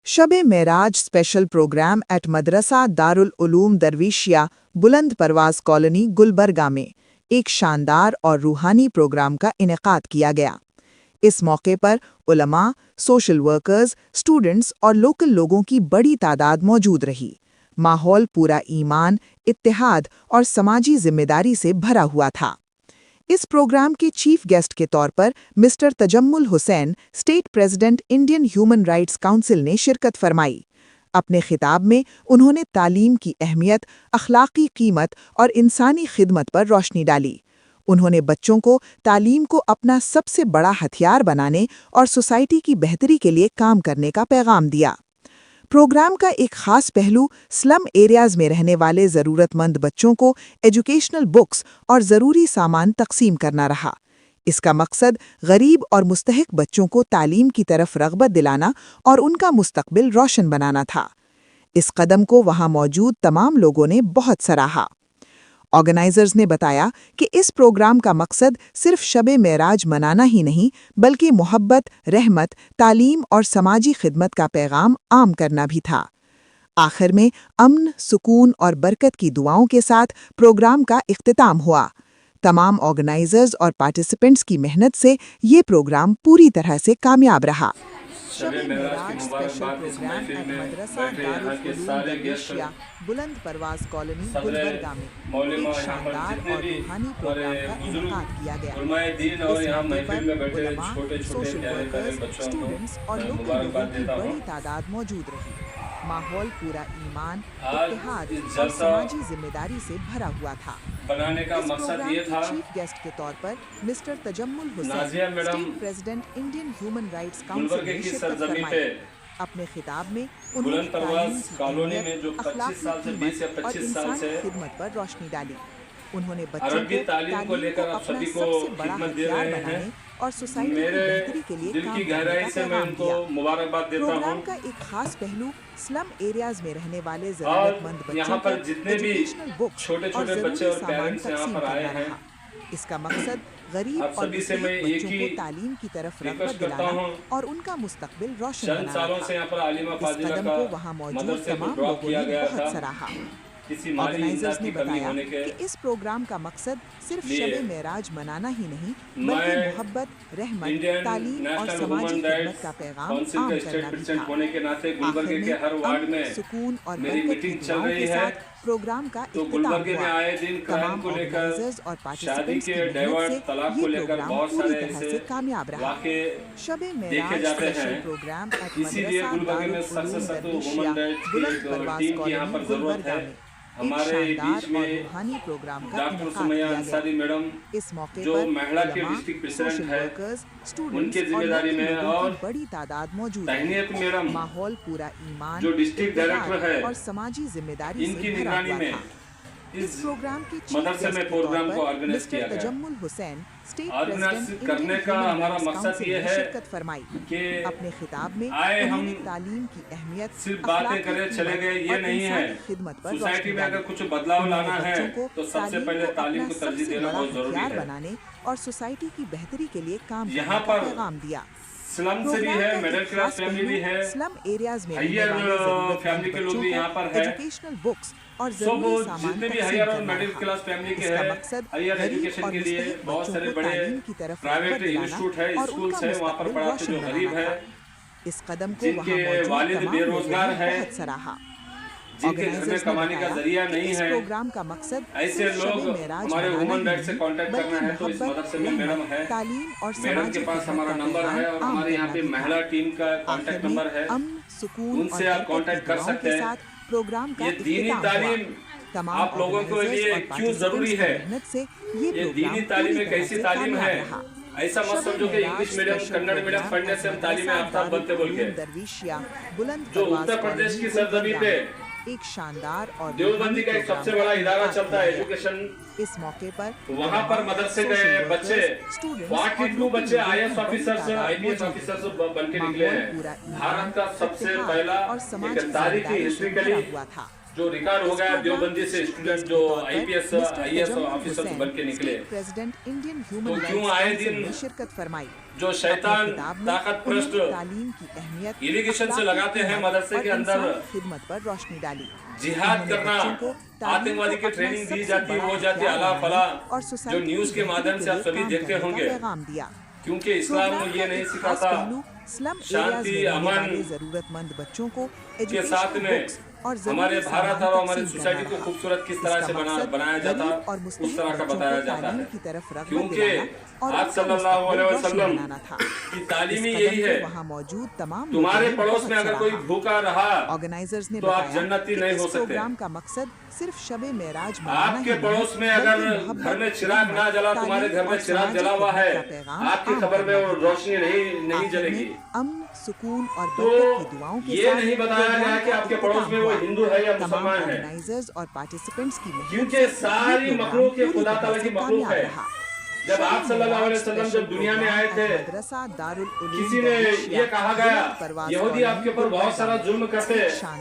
शब Meraj special programme eight मदरसा दारुल उलूम दरविशिया बुलंद परवाज colony Gulbarga में एक शानदार और रूहानी प्रोग्राम का इनेकाद किया गया। इस मौके पर उलमा, सोशल वर्कर्स, स्टूडेंट्स और लोकल लोगों की बड़ी तादाद मौजूद रही। माहौल पूरा ईमान, इत्तेहाद और समाजी जिम्मेदारी से भरा हुआ था। इस प्रोग्राम के चीफ गेस्ट के तौर पर mister Tajammul Hussain, state president Indian human rights council ने शिरकत फरमाई। अपने खिताब में उन्होंने तालीम की अहमियत, अखलाकी कीमत और इंसानी खिदमत पर रोशनी डाली। उन्होंने बच्चों को तालीम को अपना सबसे बड़ा हथियार बनाने और सोसाइटी की बेहतरी के लिए काम करने का पैगाम दिया। प्रोग्राम का एक खास पहलू स्लम एरियाज में रहने वाले ज़रूरतमंद बच्चों को एजुकेशनल बुक्स और ज़रूरी सामान तकसीम करना रहा। इसका मकसद गरीब और मुस्तहिक बच्चों को तालीम की तरफ रग़बत दिलाना और उनका मुस्तकबिल रोशन बनाना था। इस कदम को वहां मौजूद तमाम लोगों ने बहुत सराहा। ऑर्गेनाइजर्स ने बताया कि इस प्रोग्राम का मकसद सिर्फ शब-ए मेराज मनाना ही नहीं, बल्कि मोहब्बत, रहमत, तालीम और समाजी खिदमत का पैगाम आम करना भी था। आखिर में अमन, सुकून और बरकत की दुआओं के साथ प्रोग्राम का इख्तिताम हुआ। तमाम ऑर्गेनाइजर्स और पार्टिसिपेंट्स की मेहनत से ये प्रोग्राम पूरी तरह से कामयाब रहा। शब-ए मेराज की मुबारकबाद इस महफिल में बैठे यहाँ के सारे गेस्ट, बुलंद परवाज कॉलोनी गुलबर्गा में मौलमा, एक यहाँ पर शानदार जितने और भी रूहानी हमारे प्रोग्राम का बुजुर्ग इनेकाद किया गया। उलमाए दीन और इस यहाँ मौके महफिल में पर बैठे उलमा, छोटे छोटे सोशल प्यारे प्यारे वर्कर्स, बच्चों स्टूडेंट्स को और लोकल लोगों मुबारकबाद की देता बड़ी हूँ। तादाद मौजूद रही। माहौल पूरा ईमान, आज इत्तेहाद इस और जलसा समाजी जिम्मेदारी से भरा हुआ था। बनाने का इस मकसद प्रोग्राम ये के था, चीफ गेस्ट के तौर पर mister Tajammul Nazia Hussain, madam state president Indian human rights council गुलबर्गे ने की शिरकत सरजमी फरमाई। पे अपने खिताब में उन्होंने बुलंद परवाज तालीम की कॉलोनी अहमियत, में जो 25 साल से अखलाकी 20 या कीमत और 25 साल इंसानी से खिदमत पर रोशनी डाली। उन्होंने बच्चों अरबी को तालीम को लेकर आप अपना सभी को सबसे बड़ा खिदमत दे हथियार रहे हैं। बनाने और सोसाइटी की मेरे बेहतरी के लिए दिल काम की करने गहराई का से मैं पैगाम उनको दिया। मुबारकबाद देता प्रोग्राम हूँ। का एक खास पहलू स्लम एरियाज में रहने वाले और जरूरतमंद यहाँ बच्चों पर को जितने भी एजुकेशनल बुक्स छोटे और छोटे बच्चे जरूरी और सामान पेरेंट्स यहाँ तकसीम पर आए करना हैं, रहा। इसका मकसद गरीब आप और सभी से मैं मुस्तहिक एक बच्चों ही को तालीम की तरफ रग़बत रिक्वेस्ट करता दिलाना हूँ। और उनका मुस्तकबिल रोशन चंद बनाना सालों था। से यहाँ पर आलिमा इस फाजिला कदम का को वहां मौजूद मदरसे को तमाम ड्रॉप लोगों किया ने गया था बहुत सराहा। किसी माली ऑर्गेनाइजर्स इमदाद ने की कमी बताया होने के कि इस प्रोग्राम का मकसद सिर्फ लिए शब मेराज मनाना ही नहीं, मैं बल्कि मोहब्बत, रहमत, इंडियन तालीम और नेशनल समाजी ह्यूमन खिदमत राइट्स का पैगाम काउंसिल आम का करना स्टेट भी प्रेसिडेंट था। होने के नाते गुलबर्गे आखिर के में हर वार्ड अमन, में सुकून और मेरी बरकत की मीटिंग चल दुआओं रही के है। साथ प्रोग्राम का तो इख्तिताम गुलबर्गे में हुआ। आए दिन क्राइम तमाम को लेकर, ऑर्गेनाइजर्स और शादी पार्टिसिपेंट्स के की मेहनत डाइवर्ट, से तलाक ये को लेकर प्रोग्राम बहुत पूरी सारे तरह ऐसे से कामयाब रहा। वाक़े शब देखे मेराज जाते स्पेशल हैं। प्रोग्राम एट इसीलिए मदरसा गुलबर्गे में दारुल सख्त उलूम सख्त दरविशिया ह्यूमन राइट्स की बुलंद एक परवाज टीम की यहाँ कॉलोनी पर ज़रूरत गुलबर्गा है। में एक हमारे शानदार बीच और में रूहानी प्रोग्राम का डॉक्टर इनेकाद सुमैया किया अंसारी गया। मैडम इस मौके जो पर महिला के उलमा, डिस्ट्रिक्ट प्रेसिडेंट सोशल है, वर्कर्स, स्टूडेंट्स उनके और जिम्मेदारी लोकल में, लोगों और की बड़ी तादाद मौजूद तहनीत रही। मैडम माहौल पूरा ईमान, जो डिस्ट्रिक्ट इत्तेहाद डायरेक्टर है, और समाजी जिम्मेदारी इनकी से भरा निगरानी हुआ में था। इस इस प्रोग्राम के चीफ मदरसे गेस्ट में के तौर प्रोग्राम को पर ऑर्गेनाइज मिस्टर किया गया। Tajammul Hussain, state organize president करने इंडियन का ह्यूमन हमारा राइट्स मकसद काउंसिल ये ने है शिरकत फरमाई। कि अपने खिताब में आए हम उन्होंने तालीम की अहमियत, सिर्फ बातें अखलाकी करें चले कीमत गए ये और नहीं है। इंसानी खिदमत पर सोसाइटी रोशनी में अगर डाली। कुछ बदलाव उन्होंने लाना है बच्चों को तो सबसे पहले तालीम को अपना तरजीह सबसे देना बड़ा बहुत जरूरी हथियार है। बनाने और सोसाइटी की बेहतरी के लिए काम यहाँ करने का पर पैगाम दिया। स्लम से भी प्रोग्राम है, का मिडिल एक क्लास खास फैमिली भी है, पहलू स्लम एरियाज में रहने हायर वाले जरूरतमंद फैमिली के लोग बच्चों भी यहाँ को पर है। एजुकेशनल बुक्स और सब जरूरी सामान जितने भी तकसीम हायर और करना मिडिल रहा। क्लास फैमिली के इसका हैं, मकसद हायर गरीब एजुकेशन और के लिए मुस्तहिक बहुत बच्चों सारे को बड़े तालीम की तरफ प्राइवेट रग़बत दिलाना इंस्टीट्यूट है, और स्कूल्स उनका है, वहाँ पर मुस्तकबिल पढ़ाते जो रोशन गरीब बनाना है, था। इस कदम को जिनके वहाँ मौजूद वालिद तमाम लोगों बेरोजगार ने है, बहुत सराहा। जिनके घर में ऑर्गेनाइजर्स ने कमाने का बताया जरिया कि नहीं इस है, प्रोग्राम का मकसद ऐसे सिर्फ लोग शब-ए मेराज हमारे मनाना ह्यूमन ही राइट से नहीं, कांटेक्ट बल्कि करना है तो इस मोहब्बत, मदरसे में मैडम रहमत, है, तालीम और मैडम समाजी के पास खिदमत हमारा का नंबर है और पैगाम आम हमारे यहाँ करना पे भी था। महिला टीम का आखिर कांटेक्ट में नंबर है, अमन, सुकून उनसे और आप बरकत कांटेक्ट की कर दुआओं सकते के हैं। साथ प्रोग्राम का ये दीनी इख्तिताम हुआ। तालीम तमाम आप लोगों के ऑर्गेनाइजर्स लिए और क्यों जरूरी पार्टिसिपेंट्स की है? मेहनत से ये ये प्रोग्राम दीनी तालीम पूरी एक तरह ऐसी से तालीम कामयाब है, रहा। ऐसा मत शब-ए समझो कि मेराज English medium, special Kannada medium program पढ़ने एट से हम तालीम मदरसा याफ्ता बनते दारुल बोल के, उलूम दरविशिया बुलंद जो परवाज उत्तर प्रदेश कॉलोनी की सरजमी गुलबर्गा पे में एक शानदार और देवबंदी का एक प्रोग्राम सबसे बड़ा इदारा इनेकाद चलता है किया गया। एजुकेशन, इस मौके पर वहाँ पर मदरसे के बच्चे 42 बच्चे IAS ऑफिसर्स, IPS ऑफिसर्स बन के निकले हैं। भारत का सबसे पहला एक तारीखी हिस्ट्रिकली जो रिकॉर्ड हो गया देवबंदी से स्टूडेंट जो आईपीएस आईएएस ऑफिसर बन के निकले, प्रेसिडेंट इंडियन तो ह्यूमन क्यों आए दिन में शिरकत फरमाई। जो शैतान ताकत प्रस्त तालीम की अहमियत इरिगेशन से लगाते हैं मदरसे के अंदर खिदमत पर रोशनी डाली। जिहाद करना, आतंकवादी की ट्रेनिंग दी जाती वो जाती अला फला, जो न्यूज के माध्यम से आप सभी देखते होंगे, क्योंकि इस्लाम में ये नहीं सिखाता शांति अमन जरूरतमंद बच्चों को के साथ में हमारे भारत और हमारी सोसाइटी को खूबसूरत किस तरह से बनाया जाता उस तरह का बताया जाता है, क्योंकि आप सल्लल्लाहु अलैहि वसल्लम की तालीम ही यही है। वहाँ मौजूद तमाम तुम्हारे पड़ोस में अगर कोई भूखा रहा ऑर्गेनाइजर्स ने तो आप जन्नती नहीं हो सकते। प्रोग्राम का मकसद सिर्फ शबे मेराज आपके पड़ोस में अगर घर में चिराग ना जला, तुम्हारे घर में चिराग जला हुआ है, आपकी खबर में वो रोशनी नहीं जलेगी। अमन, सुकून और तो बरकत की दुआओं के ये साथ नहीं बताया गया कि आपके पड़ोस में वो हिंदू है या तमाम मुसलमान है, ऑर्गेनाइजर्स और पार्टिसिपेंट्स की मेहनत क्योंकि से सारी ये प्रोग्राम मखलूक ये पूरी खुदा तरह ताला से की मखलूक कामयाब है। रहा। जब आप सल्लल्लाहु अलैहि वसल्लम जब दुनिया में आए थे, मदरसा दारुल उलूम किसी ने दरवेशिया ये कहा गया परवाज़ यहूदी कॉलोनी आपके ऊपर बहुत सारा जुल्म करते,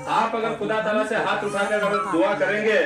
आप अगर खुदा ताला से हाथ उठाकर अगर दुआ करेंगे